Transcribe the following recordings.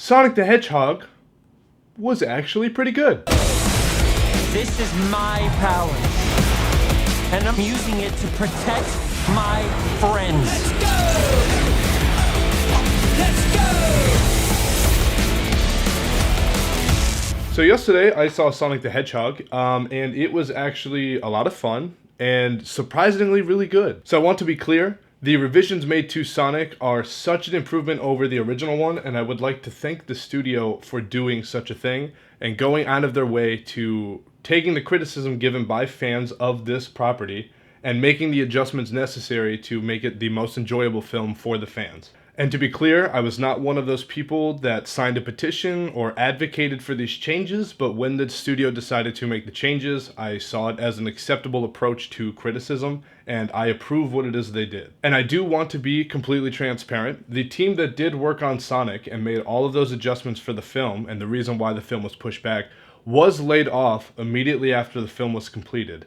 Sonic the Hedgehog was actually pretty good. This is my power, and I'm using it to protect my friends. Let's go! Let's go! So yesterday I saw Sonic the Hedgehog, and it was actually a lot of fun and surprisingly really good. So I want to be clear, the revisions made to Sonic are such an improvement over the original one, and I would like to thank the studio for doing such a thing and going out of their way to taking the criticism given by fans of this property and making the adjustments necessary to make it the most enjoyable film for the fans. And to be clear, I was not one of those people that signed a petition or advocated for these changes, but when the studio decided to make the changes, I saw it as an acceptable approach to criticism, and I approve what it is they did. And I do want to be completely transparent. The team that did work on Sonic and made all of those adjustments for the film, and the reason why the film was pushed back, was laid off immediately after the film was completed.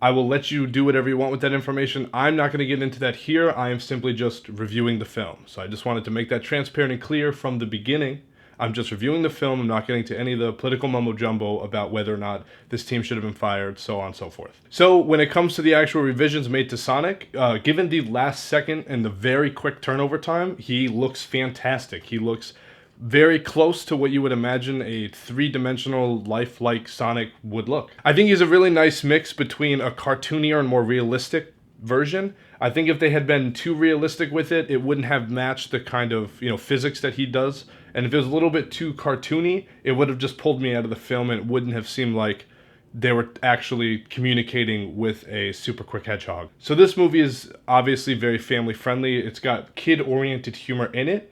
I will let you do whatever you want with that information. I'm not going to get into that here. I am simply just reviewing the film. So I just wanted to make that transparent and clear from the beginning. I'm just reviewing the film. I'm not getting to any of the political mumbo jumbo about whether or not this team should have been fired, so on and so forth. So when it comes to the actual revisions made to Sonic, given the last second and the very quick turnover time, he looks fantastic. He looks very close to what you would imagine a three-dimensional, lifelike Sonic would look. I think he's a really nice mix between a cartoonier and more realistic version. I think if they had been too realistic with it, it wouldn't have matched the kind of, physics that he does. And if it was a little bit too cartoony, it would have just pulled me out of the film and it wouldn't have seemed like they were actually communicating with a super quick hedgehog. So this movie is obviously very family friendly. It's got kid-oriented humor in it.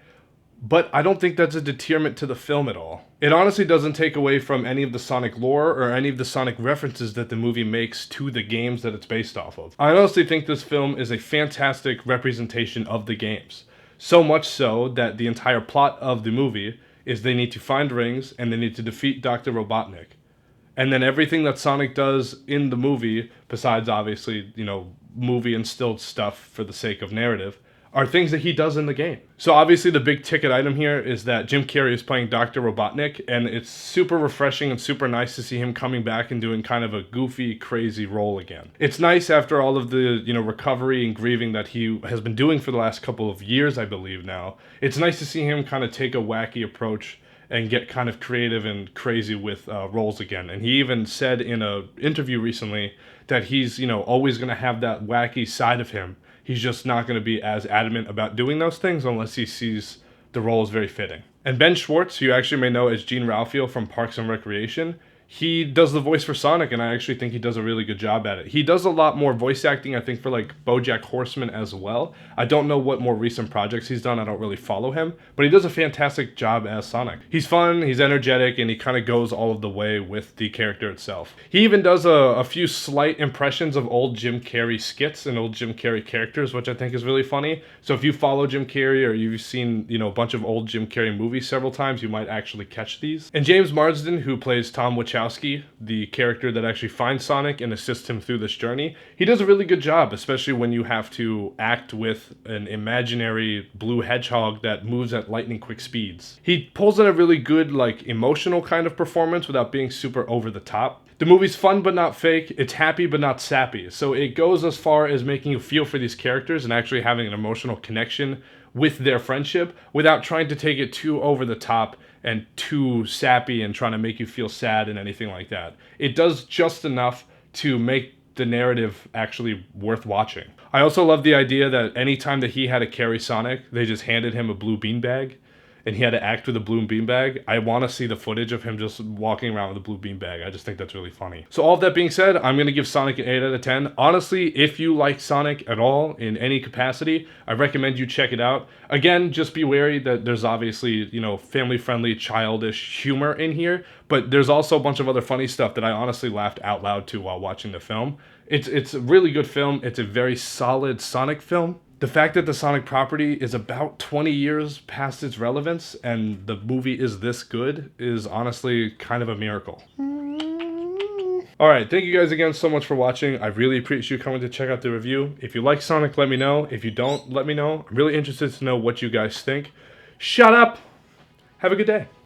But I don't think that's a deterrent to the film at all. It honestly doesn't take away from any of the Sonic lore or any of the Sonic references that the movie makes to the games that it's based off of. I honestly think this film is a fantastic representation of the games. So much so that the entire plot of the movie is they need to find rings and they need to defeat Dr. Robotnik. And then everything that Sonic does in the movie, besides obviously, movie instilled stuff for the sake of narrative, are things that he does in the game. So obviously the big ticket item here is that Jim Carrey is playing Dr. Robotnik, and it's super refreshing and super nice to see him coming back and doing kind of a goofy, crazy role again. It's nice after all of the, recovery and grieving that he has been doing for the last couple of years, I believe now. It's nice to see him kind of take a wacky approach and get kind of creative and crazy with roles again. And he even said in an interview recently that he's, always going to have that wacky side of him. He's just not going to be as adamant about doing those things unless he sees the role as very fitting. And Ben Schwartz, who you actually may know as Gene Ralphio from Parks and Recreation, he does the voice for Sonic, and I actually think he does a really good job at it. He does a lot more voice acting, I think, for like BoJack Horseman as well. I don't know what more recent projects he's done. I don't really follow him, but he does a fantastic job as Sonic. He's fun, he's energetic, and he kind of goes all of the way with the character itself. He even does a few slight impressions of old Jim Carrey skits and old Jim Carrey characters, which I think is really funny. So if you follow Jim Carrey or you've seen, a bunch of old Jim Carrey movies several times, you might actually catch these. And James Marsden, who plays Tom Wachowski, the character that actually finds Sonic and assists him through this journey, he does a really good job, especially when you have to act with an imaginary blue hedgehog that moves at lightning quick speeds. He pulls in a really good, emotional kind of performance without being super over the top. The movie's fun but not fake, it's happy but not sappy, so it goes as far as making you feel for these characters and actually having an emotional connection with their friendship without trying to take it too over the top and too sappy and trying to make you feel sad and anything like that. It does just enough to make the narrative actually worth watching. I also love the idea that anytime that he had to carry Sonic, they just handed him a blue beanbag and he had to act with a blue beanbag. I want to see the footage of him just walking around with a blue beanbag. I just think that's really funny. So all of that being said, I'm going to give Sonic an 8 out of 10. Honestly, if you like Sonic at all in any capacity, I recommend you check it out. Again, just be wary that there's obviously, family-friendly, childish humor in here, but there's also a bunch of other funny stuff that I honestly laughed out loud to while watching the film. It's a really good film. It's a very solid Sonic film. The fact that the Sonic property is about 20 years past its relevance and the movie is this good is honestly kind of a miracle. Alright, thank you guys again so much for watching. I really appreciate you coming to check out the review. If you like Sonic, let me know. If you don't, let me know. I'm really interested to know what you guys think. Shut up! Have a good day.